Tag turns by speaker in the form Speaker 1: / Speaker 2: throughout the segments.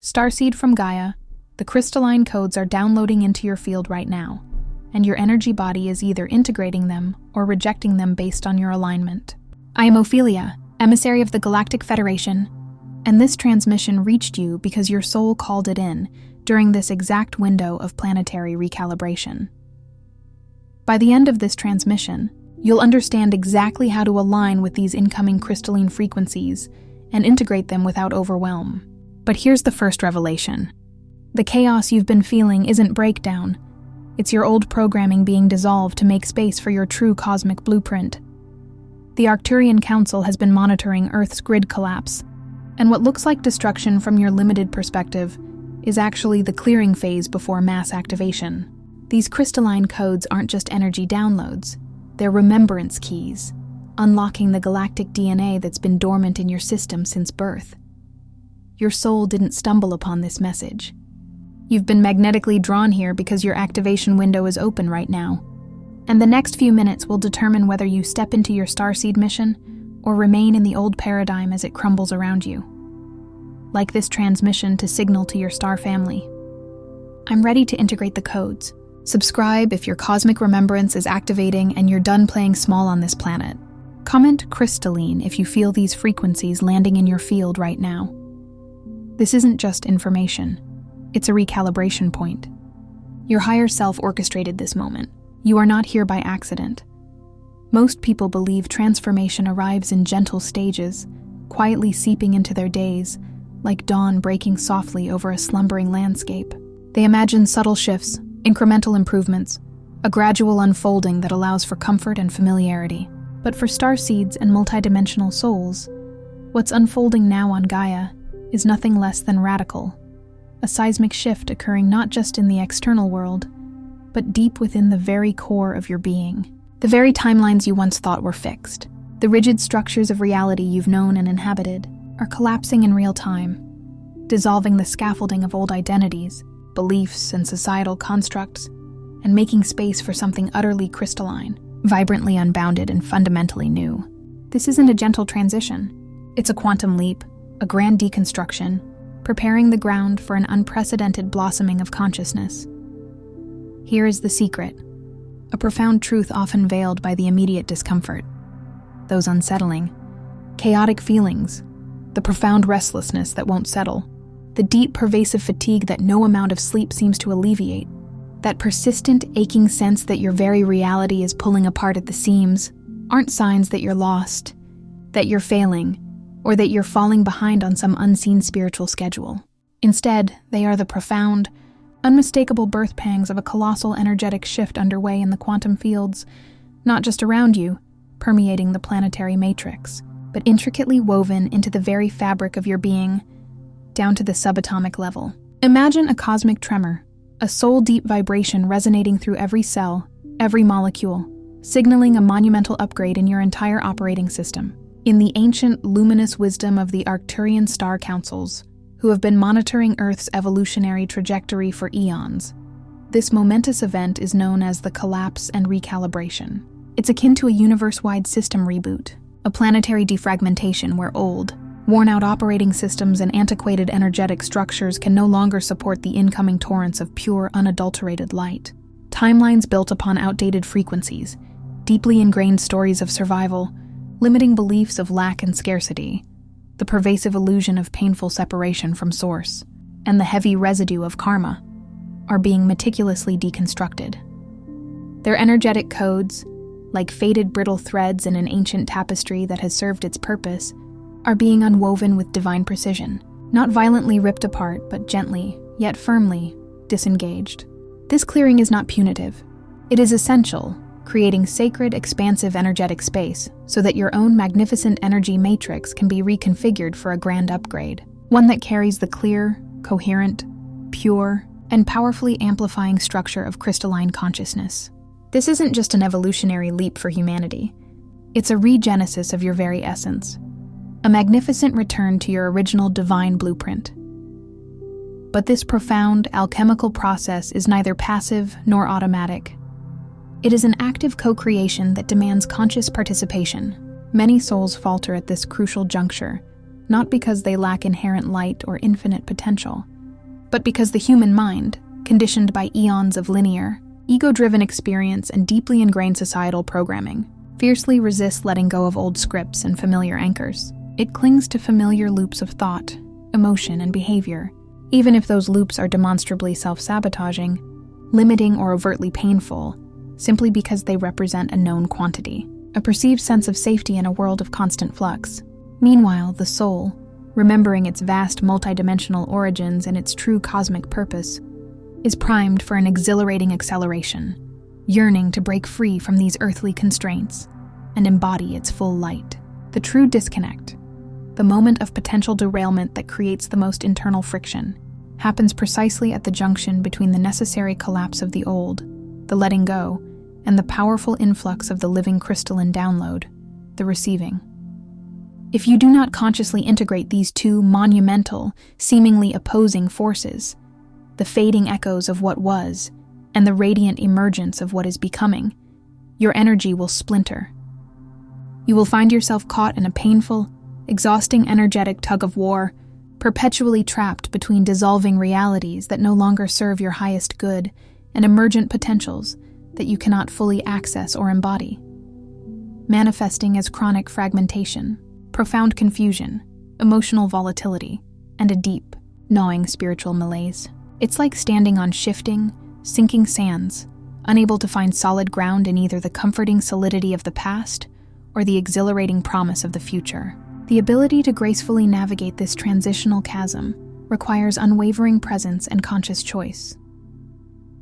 Speaker 1: Starseed from Gaia, the crystalline codes are downloading into your field right now, and your energy body is either integrating them or rejecting them based on your alignment. I am Ophelia, emissary of the Galactic Federation, and this transmission reached you because your soul called it in during this exact window of planetary recalibration. By the end of this transmission, you'll understand exactly how to align with these incoming crystalline frequencies and integrate them without overwhelm. But here's the first revelation. The chaos you've been feeling isn't breakdown. It's your old programming being dissolved to make space for your true cosmic blueprint. The Arcturian Council has been monitoring Earth's grid collapse, and what looks like destruction from your limited perspective is actually the clearing phase before mass activation. These crystalline codes aren't just energy downloads, they're remembrance keys, unlocking the galactic DNA that's been dormant in your system since birth. Your soul didn't stumble upon this message. You've been magnetically drawn here because your activation window is open right now, and the next few minutes will determine whether you step into your starseed mission or remain in the old paradigm as it crumbles around you. Like this transmission to signal to your star family. I'm ready to integrate the codes. Subscribe if your cosmic remembrance is activating and you're done playing small on this planet. Comment crystalline if you feel these frequencies landing in your field right now. This isn't just information. It's a recalibration point. Your higher self orchestrated this moment. You are not here by accident. Most people believe transformation arrives in gentle stages, quietly seeping into their days, like dawn breaking softly over a slumbering landscape. They imagine subtle shifts, incremental improvements, a gradual unfolding that allows for comfort and familiarity. But for starseeds and multidimensional souls, what's unfolding now on Gaia is nothing less than radical, a seismic shift occurring not just in the external world, but deep within the very core of your being. The very timelines you once thought were fixed, the rigid structures of reality you've known and inhabited, are collapsing in real time, dissolving the scaffolding of old identities, beliefs, and societal constructs, and making space for something utterly crystalline, vibrantly unbounded, and fundamentally new. This isn't a gentle transition. It's a quantum leap, a grand deconstruction, preparing the ground for an unprecedented blossoming of consciousness. Here is the secret, a profound truth often veiled by the immediate discomfort, those unsettling, chaotic feelings, the profound restlessness that won't settle, the deep pervasive fatigue that no amount of sleep seems to alleviate, that persistent aching sense that your very reality is pulling apart at the seams, aren't signs that you're lost, that you're failing, or that you're falling behind on some unseen spiritual schedule. Instead, they are the profound, unmistakable birth pangs of a colossal energetic shift underway in the quantum fields, not just around you, permeating the planetary matrix, but intricately woven into the very fabric of your being, down to the subatomic level. Imagine a cosmic tremor, a soul-deep vibration resonating through every cell, every molecule, signaling a monumental upgrade in your entire operating system. In the ancient, luminous wisdom of the Arcturian star councils, who have been monitoring Earth's evolutionary trajectory for eons, this momentous event is known as the collapse and recalibration. It's akin to a universe-wide system reboot, a planetary defragmentation where old, worn-out operating systems and antiquated energetic structures can no longer support the incoming torrents of pure, unadulterated light. Timelines built upon outdated frequencies, deeply ingrained stories of survival, limiting beliefs of lack and scarcity, the pervasive illusion of painful separation from source, and the heavy residue of karma, are being meticulously deconstructed. Their energetic codes, like faded brittle threads in an ancient tapestry that has served its purpose, are being unwoven with divine precision, not violently ripped apart, but gently, yet firmly, disengaged. This clearing is not punitive. It is essential, creating sacred, expansive energetic space so that your own magnificent energy matrix can be reconfigured for a grand upgrade, one that carries the clear, coherent, pure, and powerfully amplifying structure of crystalline consciousness. This isn't just an evolutionary leap for humanity. It's a regenesis of your very essence, a magnificent return to your original divine blueprint. But this profound, alchemical process is neither passive nor automatic. It is an active co-creation that demands conscious participation. Many souls falter at this crucial juncture, not because they lack inherent light or infinite potential, but because the human mind, conditioned by eons of linear, ego-driven experience and deeply ingrained societal programming, fiercely resists letting go of old scripts and familiar anchors. It clings to familiar loops of thought, emotion, and behavior, even if those loops are demonstrably self-sabotaging, limiting, or overtly painful, simply because they represent a known quantity, a perceived sense of safety in a world of constant flux. Meanwhile, the soul, remembering its vast multidimensional origins and its true cosmic purpose, is primed for an exhilarating acceleration, yearning to break free from these earthly constraints and embody its full light. The true disconnect, the moment of potential derailment that creates the most internal friction, happens precisely at the junction between the necessary collapse of the old, the letting go, and the powerful influx of the living crystalline download, the receiving. If you do not consciously integrate these two monumental, seemingly opposing forces, the fading echoes of what was and the radiant emergence of what is becoming, your energy will splinter. You will find yourself caught in a painful, exhausting energetic tug-of-war, perpetually trapped between dissolving realities that no longer serve your highest good and emergent potentials that you cannot fully access or embody. Manifesting as chronic fragmentation, profound confusion, emotional volatility, and a deep, gnawing spiritual malaise. It's like standing on shifting, sinking sands, unable to find solid ground in either the comforting solidity of the past or the exhilarating promise of the future. The ability to gracefully navigate this transitional chasm requires unwavering presence and conscious choice.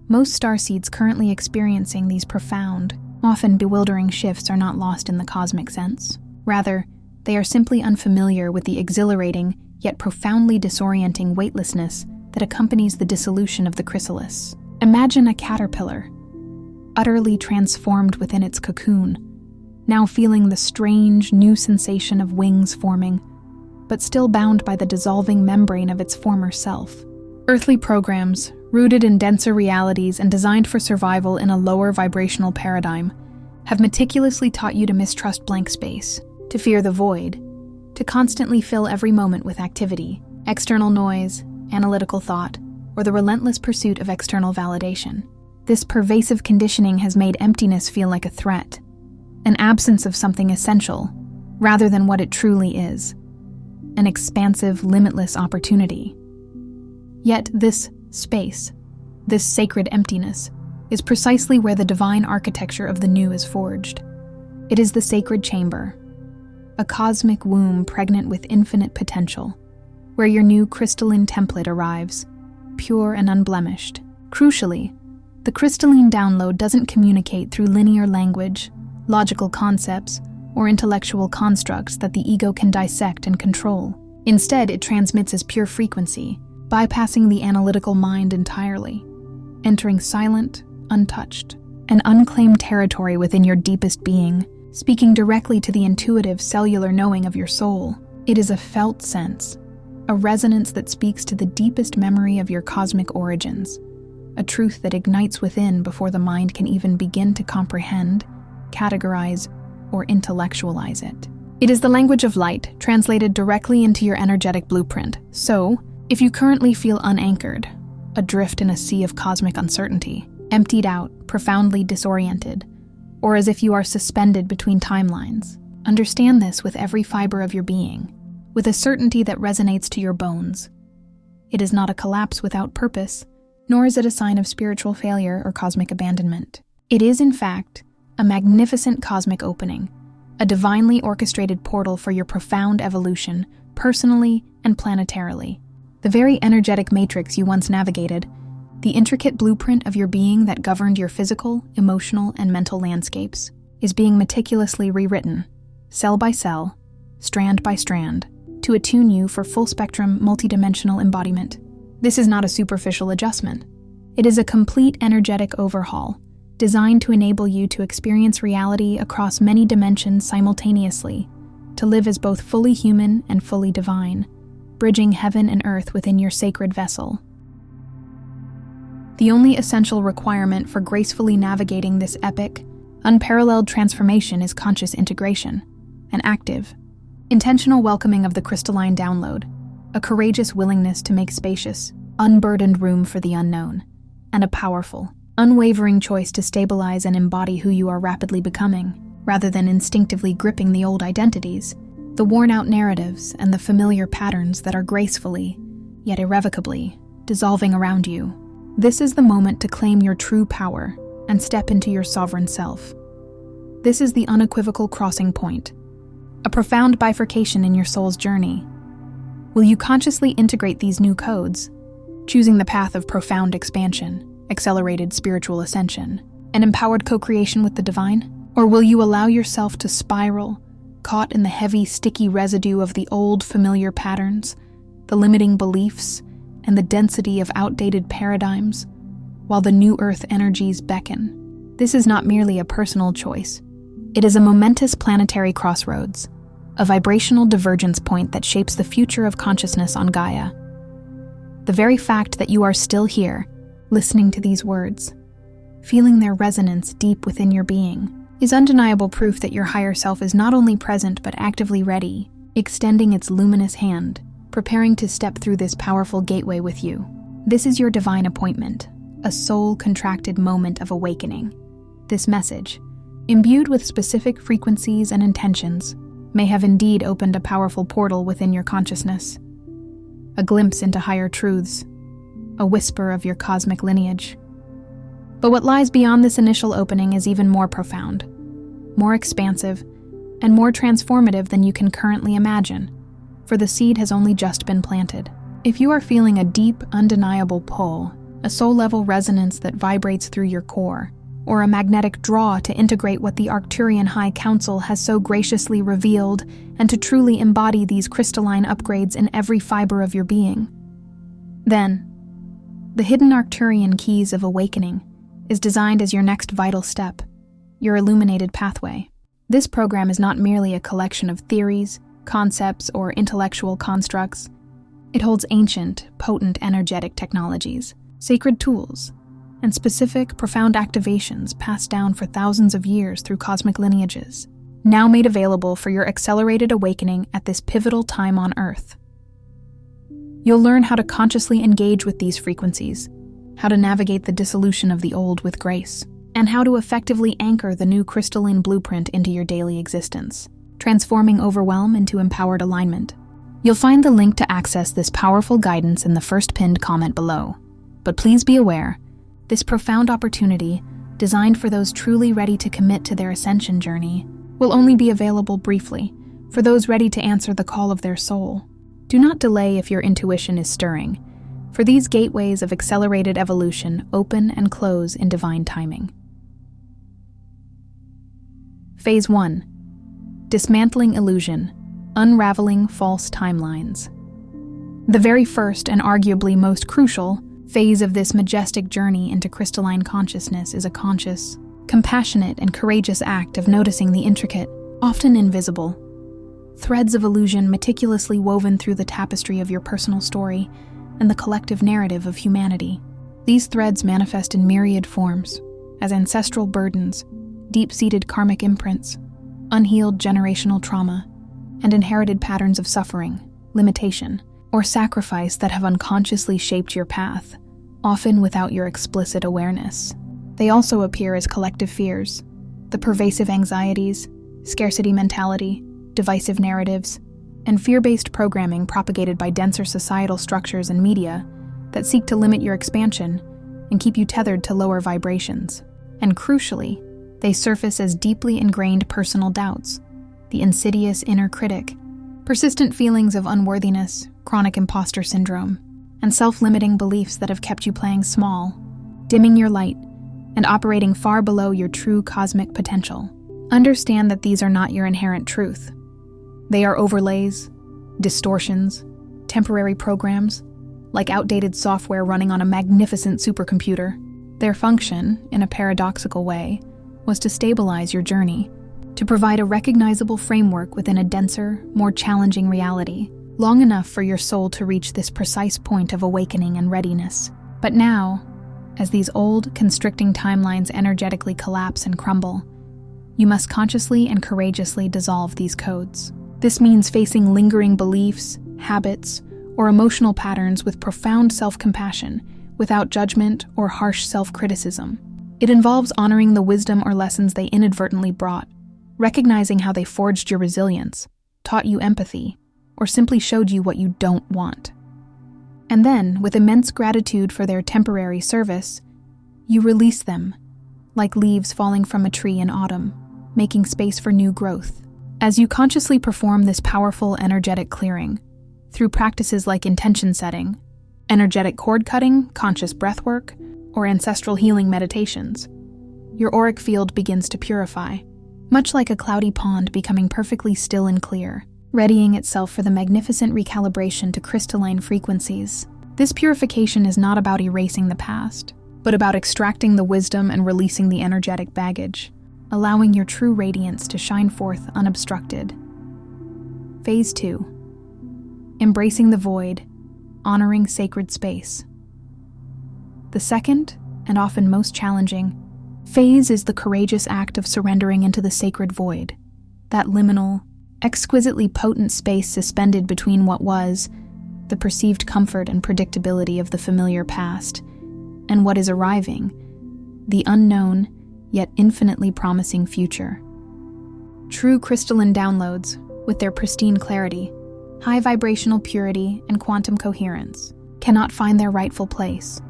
Speaker 1: Most starseeds currently experiencing these profound, often bewildering shifts are not lost in the cosmic sense. Rather, they are simply unfamiliar with the exhilarating, yet profoundly disorienting weightlessness that accompanies the dissolution of the chrysalis. Imagine a caterpillar, utterly transformed within its cocoon, now feeling the strange, new sensation of wings forming, but still bound by the dissolving membrane of its former self. Earthly programs, rooted in denser realities and designed for survival in a lower vibrational paradigm, have meticulously taught you to mistrust blank space, to fear the void, to constantly fill every moment with activity, external noise, analytical thought, or the relentless pursuit of external validation. This pervasive conditioning has made emptiness feel like a threat, an absence of something essential, rather than what it truly is, an expansive, limitless opportunity. Yet this space, this sacred emptiness, is precisely where the divine architecture of the new is forged. It is the sacred chamber, a cosmic womb pregnant with infinite potential, where your new crystalline template arrives, pure and unblemished. Crucially, the crystalline download doesn't communicate through linear language, logical concepts, or intellectual constructs that the ego can dissect and control. Instead, it transmits as pure frequency, bypassing the analytical mind entirely, entering silent, untouched, and unclaimed territory within your deepest being, speaking directly to the intuitive cellular knowing of your soul. It is a felt sense, a resonance that speaks to the deepest memory of your cosmic origins, a truth that ignites within before the mind can even begin to comprehend, categorize, or intellectualize it. It is the language of light, translated directly into your energetic blueprint. So, if you currently feel unanchored, adrift in a sea of cosmic uncertainty, emptied out, profoundly disoriented, or as if you are suspended between timelines, understand this with every fiber of your being, with a certainty that resonates to your bones. It is not a collapse without purpose, nor is it a sign of spiritual failure or cosmic abandonment. It is, in fact, a magnificent cosmic opening, a divinely orchestrated portal for your profound evolution, personally and planetarily. The very energetic matrix you once navigated, the intricate blueprint of your being that governed your physical, emotional, and mental landscapes, is being meticulously rewritten, cell by cell, strand by strand, to attune you for full-spectrum, multidimensional embodiment. This is not a superficial adjustment. It is a complete energetic overhaul, designed to enable you to experience reality across many dimensions simultaneously, to live as both fully human and fully divine, bridging heaven and earth within your sacred vessel. The only essential requirement for gracefully navigating this epic, unparalleled transformation is conscious integration, an active, intentional welcoming of the crystalline download, a courageous willingness to make spacious, unburdened room for the unknown, and a powerful, unwavering choice to stabilize and embody who you are rapidly becoming, rather than instinctively gripping the old identities, the worn-out narratives, and the familiar patterns that are gracefully, yet irrevocably, dissolving around you. This is the moment to claim your true power and step into your sovereign self. This is the unequivocal crossing point, a profound bifurcation in your soul's journey. Will you consciously integrate these new codes, choosing the path of profound expansion, accelerated spiritual ascension, and empowered co-creation with the divine? Or will you allow yourself to spiral, caught in the heavy, sticky residue of the old, familiar patterns, the limiting beliefs, and the density of outdated paradigms, while the new earth energies beckon? This is not merely a personal choice. It is a momentous planetary crossroads, a vibrational divergence point that shapes the future of consciousness on Gaia. The very fact that you are still here, listening to these words, feeling their resonance deep within your being, is undeniable proof that your higher self is not only present but actively ready, extending its luminous hand, preparing to step through this powerful gateway with you. This is your divine appointment, a soul-contracted moment of awakening. This message, imbued with specific frequencies and intentions, may have indeed opened a powerful portal within your consciousness, a glimpse into higher truths, a whisper of your cosmic lineage. But what lies beyond this initial opening is even more profound, more expansive, and more transformative than you can currently imagine, for the seed has only just been planted. If you are feeling a deep, undeniable pull, a soul-level resonance that vibrates through your core, or a magnetic draw to integrate what the Arcturian High Council has so graciously revealed and to truly embody these crystalline upgrades in every fiber of your being, then the hidden Arcturian keys of awakening is designed as your next vital step, your illuminated pathway. This program is not merely a collection of theories, concepts, or intellectual constructs. It holds ancient, potent energetic technologies, sacred tools, and specific, profound activations passed down for thousands of years through cosmic lineages, now made available for your accelerated awakening at this pivotal time on Earth. You'll learn how to consciously engage with these frequencies, how to navigate the dissolution of the old with grace, and how to effectively anchor the new crystalline blueprint into your daily existence, transforming overwhelm into empowered alignment. You'll find the link to access this powerful guidance in the first pinned comment below. But please be aware, this profound opportunity, designed for those truly ready to commit to their ascension journey, will only be available briefly for those ready to answer the call of their soul. Do not delay if your intuition is stirring, for these gateways of accelerated evolution open and close in divine timing. Phase 1. Dismantling illusion, unraveling false timelines. The very first and arguably most crucial phase of this majestic journey into crystalline consciousness is a conscious, compassionate, and courageous act of noticing the intricate, often invisible, threads of illusion meticulously woven through the tapestry of your personal story and the collective narrative of humanity. These threads manifest in myriad forms, as ancestral burdens, deep-seated karmic imprints, unhealed generational trauma, and inherited patterns of suffering, limitation, or sacrifice that have unconsciously shaped your path, often without your explicit awareness. They also appear as collective fears, the pervasive anxieties, scarcity mentality, divisive narratives, and fear-based programming propagated by denser societal structures and media that seek to limit your expansion and keep you tethered to lower vibrations. And crucially, they surface as deeply ingrained personal doubts, the insidious inner critic, persistent feelings of unworthiness, chronic imposter syndrome, and self-limiting beliefs that have kept you playing small, dimming your light, and operating far below your true cosmic potential. Understand that these are not your inherent truth. They are overlays, distortions, temporary programs, like outdated software running on a magnificent supercomputer. Their function, in a paradoxical way, was to stabilize your journey, to provide a recognizable framework within a denser, more challenging reality, long enough for your soul to reach this precise point of awakening and readiness. But now, as these old, constricting timelines energetically collapse and crumble, you must consciously and courageously dissolve these codes. This means facing lingering beliefs, habits, or emotional patterns with profound self-compassion, without judgment or harsh self-criticism. It involves honoring the wisdom or lessons they inadvertently brought, recognizing how they forged your resilience, taught you empathy, or simply showed you what you don't want. And then, with immense gratitude for their temporary service, you release them, like leaves falling from a tree in autumn, making space for new growth. As you consciously perform this powerful energetic clearing, through practices like intention setting, energetic cord cutting, conscious breathwork, or ancestral healing meditations, your auric field begins to purify, much like a cloudy pond becoming perfectly still and clear, readying itself for the magnificent recalibration to crystalline frequencies. This purification is not about erasing the past, but about extracting the wisdom and releasing the energetic baggage, allowing your true radiance to shine forth unobstructed. Phase 2. Embracing the void, honoring sacred space. The second, and often most challenging, phase is the courageous act of surrendering into the sacred void, that liminal, exquisitely potent space suspended between what was, the perceived comfort and predictability of the familiar past, and what is arriving, the unknown, yet infinitely promising future. True crystalline downloads, with their pristine clarity, high vibrational purity, and quantum coherence, cannot find their rightful place,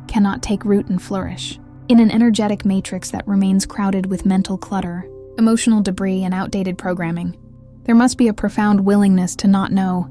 Speaker 1: cannot take root and flourish, in an energetic matrix that remains crowded with mental clutter, emotional debris, and outdated programming. There must be a profound willingness to not know,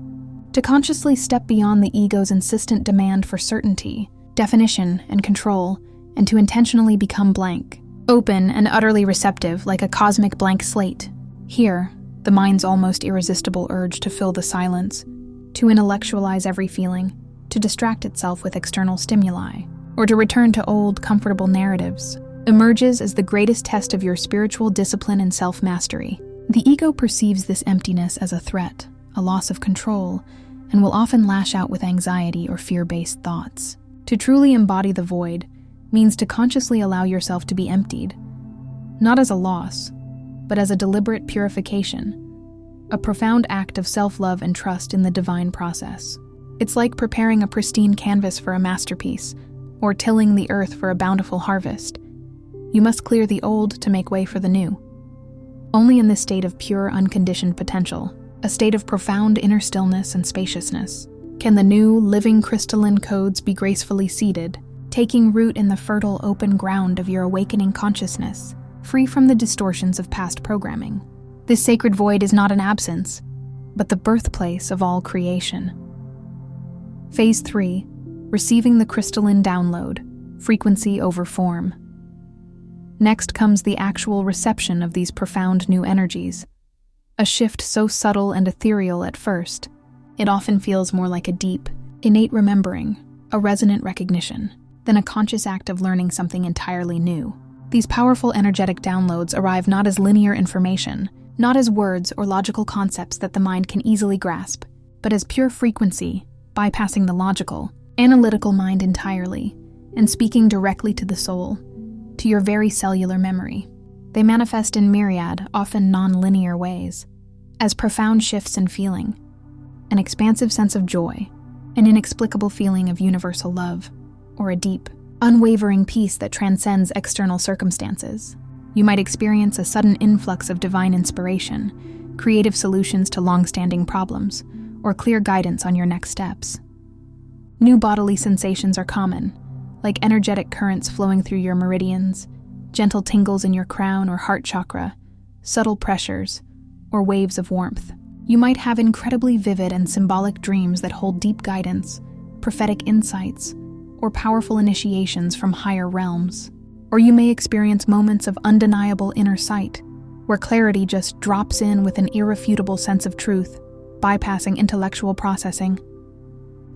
Speaker 1: to consciously step beyond the ego's insistent demand for certainty, definition, and control, and to intentionally become blank, open and utterly receptive like a cosmic blank slate. Here, the mind's almost irresistible urge to fill the silence, to intellectualize every feeling, to distract itself with external stimuli, or to return to old, comfortable narratives, emerges as the greatest test of your spiritual discipline and self-mastery. The ego perceives this emptiness as a threat, a loss of control, and will often lash out with anxiety or fear-based thoughts. To truly embody the void means to consciously allow yourself to be emptied, not as a loss, but as a deliberate purification, a profound act of self-love and trust in the divine process. It's like preparing a pristine canvas for a masterpiece, or tilling the earth for a bountiful harvest. You must clear the old to make way for the new. Only in this state of pure, unconditioned potential, a state of profound inner stillness and spaciousness, can the new, living crystalline codes be gracefully seeded, taking root in the fertile, open ground of your awakening consciousness, free from the distortions of past programming. This sacred void is not an absence, but the birthplace of all creation. Phase 3. Receiving the crystalline download, frequency over form. Next comes the actual reception of these profound new energies. A shift so subtle and ethereal at first, it often feels more like a deep, innate remembering, a resonant recognition, than a conscious act of learning something entirely new. These powerful energetic downloads arrive not as linear information, not as words or logical concepts that the mind can easily grasp, but as pure frequency, bypassing the logical, analytical mind entirely, and speaking directly to the soul, to your very cellular memory. They manifest in myriad, often non-linear ways, as profound shifts in feeling, an expansive sense of joy, an inexplicable feeling of universal love, or a deep, unwavering peace that transcends external circumstances. You might experience a sudden influx of divine inspiration, creative solutions to long-standing problems, or clear guidance on your next steps. New bodily sensations are common, like energetic currents flowing through your meridians, gentle tingles in your crown or heart chakra, subtle pressures, or waves of warmth. You might have incredibly vivid and symbolic dreams that hold deep guidance, prophetic insights, or powerful initiations from higher realms. Or you may experience moments of undeniable inner sight, where clarity just drops in with an irrefutable sense of truth, bypassing intellectual processing.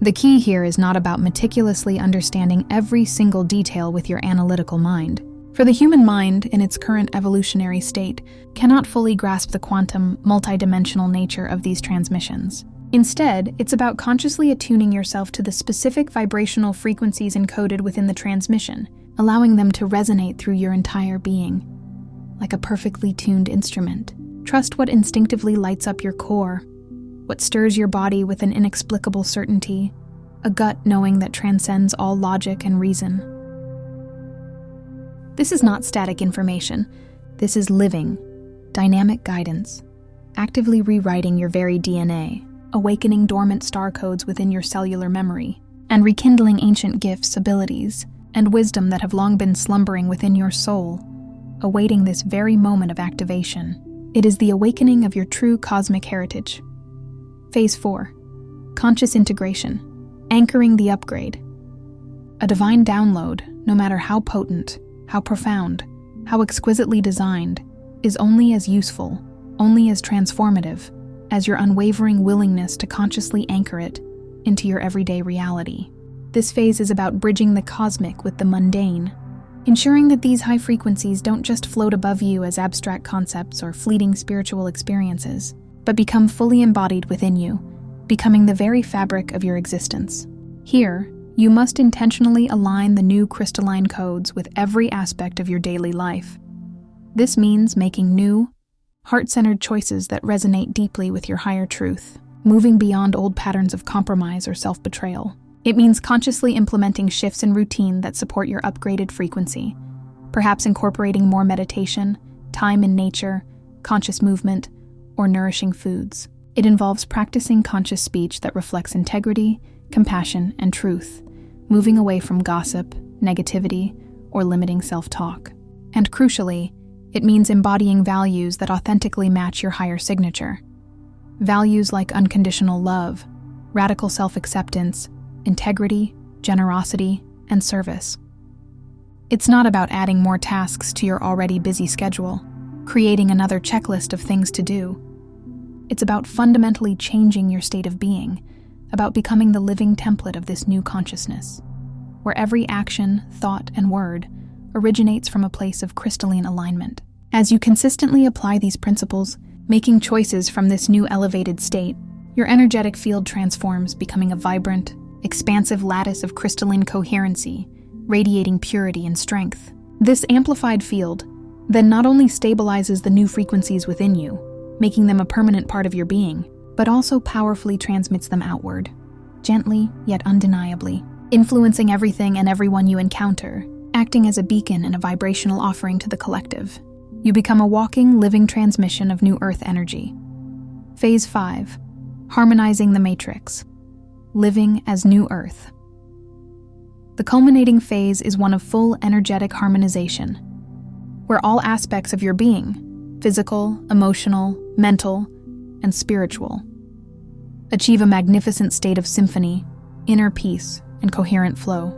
Speaker 1: The key here is not about meticulously understanding every single detail with your analytical mind, for the human mind, in its current evolutionary state, cannot fully grasp the quantum, multidimensional nature of these transmissions. Instead, it's about consciously attuning yourself to the specific vibrational frequencies encoded within the transmission, allowing them to resonate through your entire being, like a perfectly tuned instrument. Trust what instinctively lights up your core, what stirs your body with an inexplicable certainty, a gut knowing that transcends all logic and reason. This is not static information. This is living, dynamic guidance, actively rewriting your very DNA, awakening dormant star codes within your cellular memory, and rekindling ancient gifts, abilities, and wisdom that have long been slumbering within your soul, awaiting this very moment of activation. It is the awakening of your true cosmic heritage. Phase 4. Conscious integration, anchoring the upgrade. A divine download, no matter how potent, how profound, how exquisitely designed, is only as useful, only as transformative, as your unwavering willingness to consciously anchor it into your everyday reality. This phase is about bridging the cosmic with the mundane, ensuring that these high frequencies don't just float above you as abstract concepts or fleeting spiritual experiences, but become fully embodied within you, becoming the very fabric of your existence. Here, you must intentionally align the new crystalline codes with every aspect of your daily life. This means making new, heart-centered choices that resonate deeply with your higher truth, moving beyond old patterns of compromise or self-betrayal. It means consciously implementing shifts in routine that support your upgraded frequency, perhaps incorporating more meditation, time in nature, conscious movement, or nourishing foods. It involves practicing conscious speech that reflects integrity, compassion, and truth, moving away from gossip, negativity, or limiting self-talk. And crucially, it means embodying values that authentically match your higher signature. Values like unconditional love, radical self-acceptance, integrity, generosity, and service. It's not about adding more tasks to your already busy schedule, creating another checklist of things to do. It's about fundamentally changing your state of being, about becoming the living template of this new consciousness, where every action, thought, and word originates from a place of crystalline alignment. As you consistently apply these principles, making choices from this new elevated state, your energetic field transforms, becoming a vibrant, expansive lattice of crystalline coherency, radiating purity and strength. This amplified field then not only stabilizes the new frequencies within you, making them a permanent part of your being, but also powerfully transmits them outward, gently yet undeniably, influencing everything and everyone you encounter, acting as a beacon and a vibrational offering to the collective. You become a walking, living transmission of new earth energy. Phase 5. Harmonizing the matrix. Living as new earth. The culminating phase is one of full energetic harmonization, where all aspects of your being, physical, emotional, mental, and spiritual, achieve a magnificent state of symphony, inner peace, and coherent flow.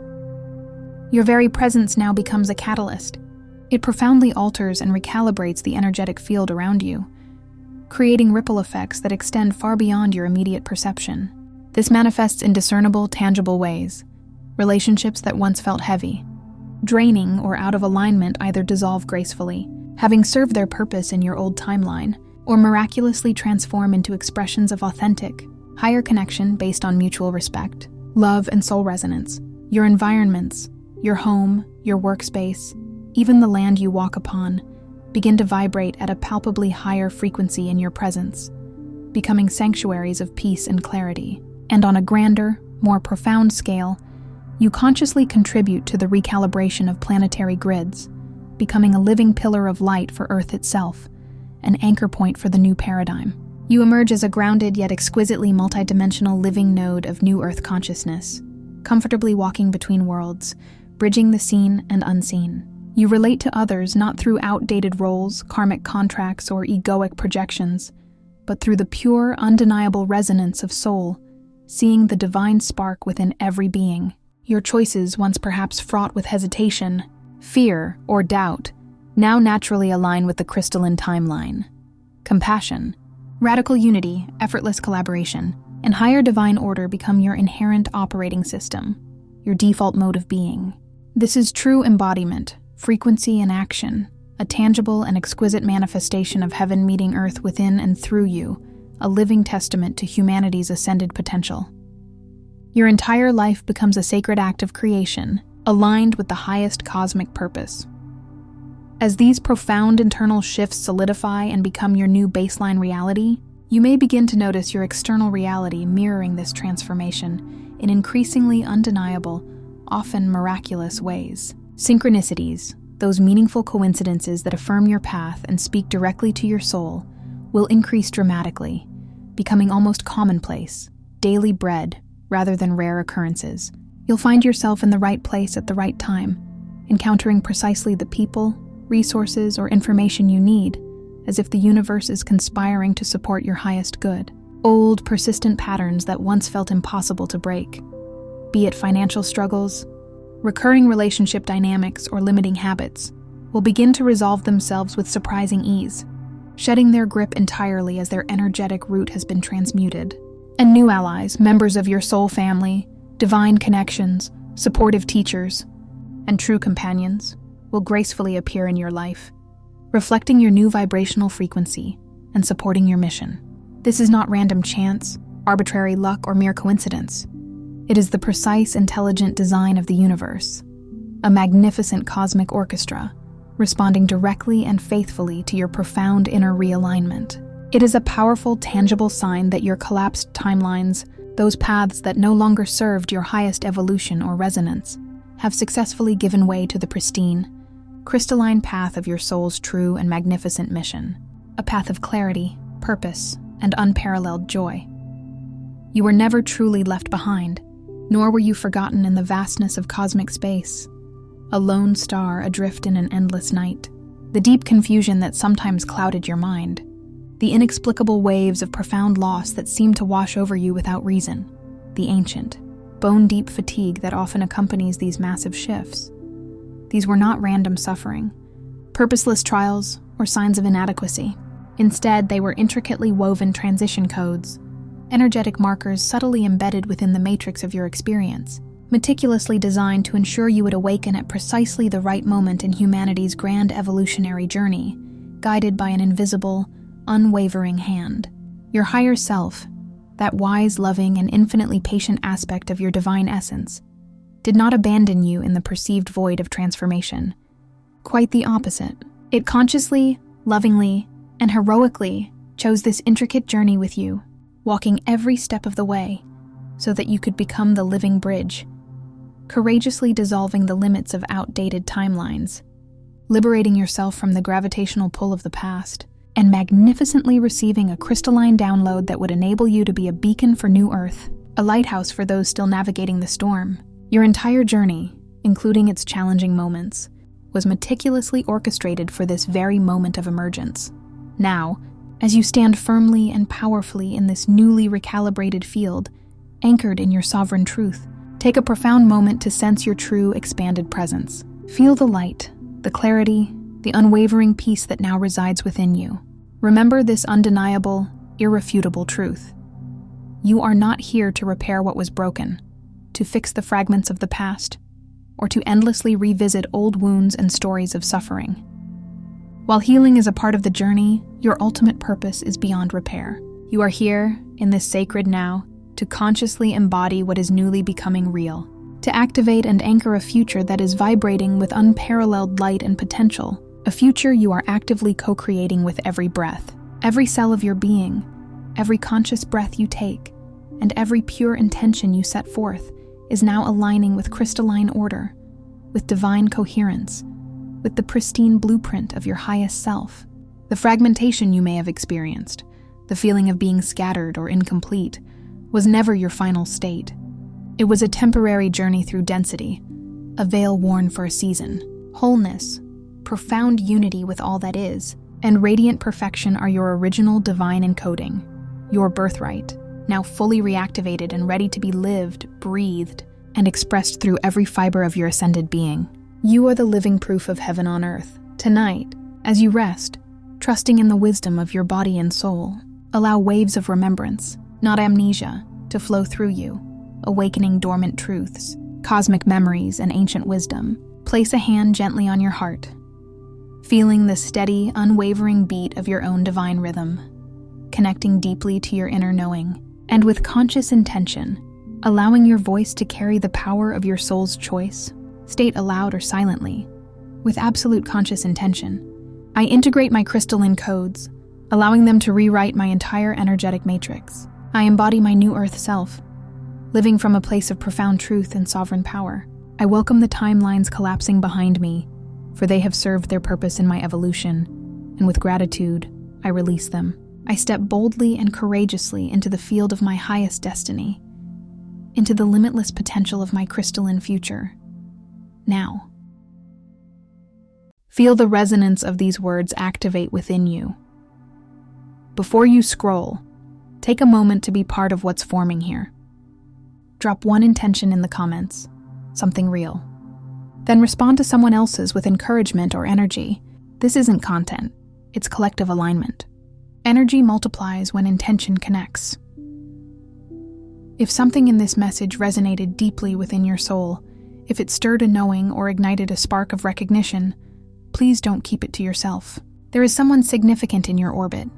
Speaker 1: Your very presence now becomes a catalyst. It profoundly alters and recalibrates the energetic field around you, creating ripple effects that extend far beyond your immediate perception. This manifests in discernible, tangible ways. Relationships that once felt heavy, draining, or out of alignment either dissolve gracefully, having served their purpose in your old timeline, or miraculously transform into expressions of authentic, higher connection based on mutual respect, love, and soul resonance. Your environments, your home, your workspace, even the land you walk upon, begin to vibrate at a palpably higher frequency in your presence, becoming sanctuaries of peace and clarity. And on a grander, more profound scale, you consciously contribute to the recalibration of planetary grids, becoming a living pillar of light for Earth itself, an anchor point for the new paradigm. You emerge as a grounded yet exquisitely multidimensional living node of new Earth consciousness, comfortably walking between worlds, bridging the seen and unseen. You relate to others not through outdated roles, karmic contracts, or egoic projections, but through the pure, undeniable resonance of soul, seeing the divine spark within every being. Your choices, once perhaps fraught with hesitation, fear, or doubt, now naturally align with the crystalline timeline. Compassion, radical unity, effortless collaboration, and higher divine order become your inherent operating system, your default mode of being. This is true embodiment, frequency in action, a tangible and exquisite manifestation of heaven meeting earth within and through you, a living testament to humanity's ascended potential. Your entire life becomes a sacred act of creation, aligned with the highest cosmic purpose. As these profound internal shifts solidify and become your new baseline reality, You may begin to notice your external reality mirroring this transformation in increasingly undeniable, often miraculous ways. Synchronicities, those meaningful coincidences that affirm your path and speak directly to your soul, will increase dramatically, becoming almost commonplace, daily bread rather than rare occurrences. You'll find yourself in the right place at the right time, encountering precisely the people, resources, or information you need, as if the universe is conspiring to support your highest good. Old, persistent patterns that once felt impossible to break, be it financial struggles, recurring relationship dynamics, or limiting habits, will begin to resolve themselves with surprising ease, shedding their grip entirely as their energetic root has been transmuted. And new allies, members of your soul family, divine connections, supportive teachers, and true companions will gracefully appear in your life, reflecting your new vibrational frequency and supporting your mission. This is not random chance, arbitrary luck, or mere coincidence. It is the precise, intelligent design of the universe, a magnificent cosmic orchestra, responding directly and faithfully to your profound inner realignment. It is a powerful, tangible sign that your collapsed timelines, those paths that no longer served your highest evolution or resonance, have successfully given way to the pristine, crystalline path of your soul's true and magnificent mission, a path of clarity, purpose, and unparalleled joy. You were never truly left behind, nor were you forgotten in the vastness of cosmic space, a lone star adrift in an endless night. The deep confusion that sometimes clouded your mind, the inexplicable waves of profound loss that seemed to wash over you without reason, the ancient, bone-deep fatigue that often accompanies these massive shifts. These were not random suffering, purposeless trials, or signs of inadequacy. Instead, they were intricately woven transition codes, energetic markers subtly embedded within the matrix of your experience, meticulously designed to ensure you would awaken at precisely the right moment in humanity's grand evolutionary journey, guided by an invisible, unwavering hand. Your higher self, that wise, loving, and infinitely patient aspect of your divine essence, did not abandon you in the perceived void of transformation. Quite the opposite. It consciously, lovingly, and heroically chose this intricate journey with you, walking every step of the way so that you could become the living bridge, courageously dissolving the limits of outdated timelines, liberating yourself from the gravitational pull of the past, and magnificently receiving a crystalline download that would enable you to be a beacon for New Earth, a lighthouse for those still navigating the storm. Your entire journey, including its challenging moments, was meticulously orchestrated for this very moment of emergence. Now, as you stand firmly and powerfully in this newly recalibrated field, anchored in your sovereign truth, take a profound moment to sense your true, expanded presence. Feel the light, the clarity, the unwavering peace that now resides within you. Remember this undeniable, irrefutable truth. You are not here to repair what was broken, to fix the fragments of the past, or to endlessly revisit old wounds and stories of suffering. While healing is a part of the journey, your ultimate purpose is beyond repair. You are here, in this sacred now, to consciously embody what is newly becoming real, to activate and anchor a future that is vibrating with unparalleled light and potential, a future you are actively co-creating with every breath. Every cell of your being, every conscious breath you take, and every pure intention you set forth is now aligning with crystalline order, with divine coherence, with the pristine blueprint of your highest self. The fragmentation you may have experienced, the feeling of being scattered or incomplete, was never your final state. It was a temporary journey through density, a veil worn for a season. Wholeness, profound unity with all that is, and radiant perfection are your original divine encoding, your birthright, now fully reactivated and ready to be lived, breathed, and expressed through every fiber of your ascended being. You are the living proof of heaven on earth. Tonight, as you rest, trusting in the wisdom of your body and soul, allow waves of remembrance, not amnesia, to flow through you, awakening dormant truths, cosmic memories, and ancient wisdom. Place a hand gently on your heart, feeling the steady, unwavering beat of your own divine rhythm, connecting deeply to your inner knowing, and with conscious intention, allowing your voice to carry the power of your soul's choice. State aloud or silently, with absolute conscious intention, I integrate my crystalline codes, allowing them to rewrite my entire energetic matrix. I embody my new Earth self, living from a place of profound truth and sovereign power. I welcome the timelines collapsing behind me, for they have served their purpose in my evolution, and with gratitude, I release them. I step boldly and courageously into the field of my highest destiny, into the limitless potential of my crystalline future. Now. Feel the resonance of these words activate within you. Before you scroll, take a moment to be part of what's forming here. Drop one intention in the comments, something real. Then respond to someone else's with encouragement or energy. This isn't content, it's collective alignment. Energy multiplies when intention connects. If something in this message resonated deeply within your soul, if it stirred a knowing or ignited a spark of recognition, please don't keep it to yourself. There is someone significant in your orbit,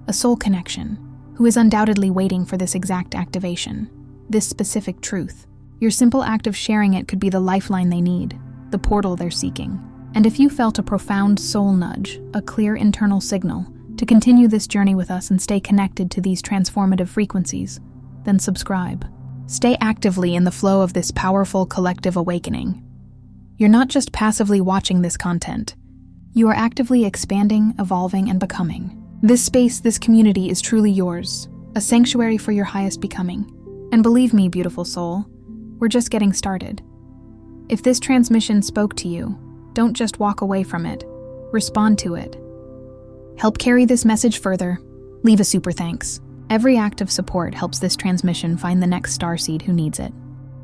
Speaker 1: a soul connection, who is undoubtedly waiting for this exact activation, this specific truth. Your simple act of sharing it could be the lifeline they need, the portal they're seeking. And if you felt a profound soul nudge, a clear internal signal, to continue this journey with us and stay connected to these transformative frequencies, then subscribe. Stay actively in the flow of this powerful collective awakening. You're not just passively watching this content. You are actively expanding, evolving, and becoming. This space, this community is truly yours, a sanctuary for your highest becoming. And believe me, beautiful soul, we're just getting started. If this transmission spoke to you, don't just walk away from it. Respond to it. Help carry this message further. Leave a super thanks. Every act of support helps this transmission find the next starseed who needs it.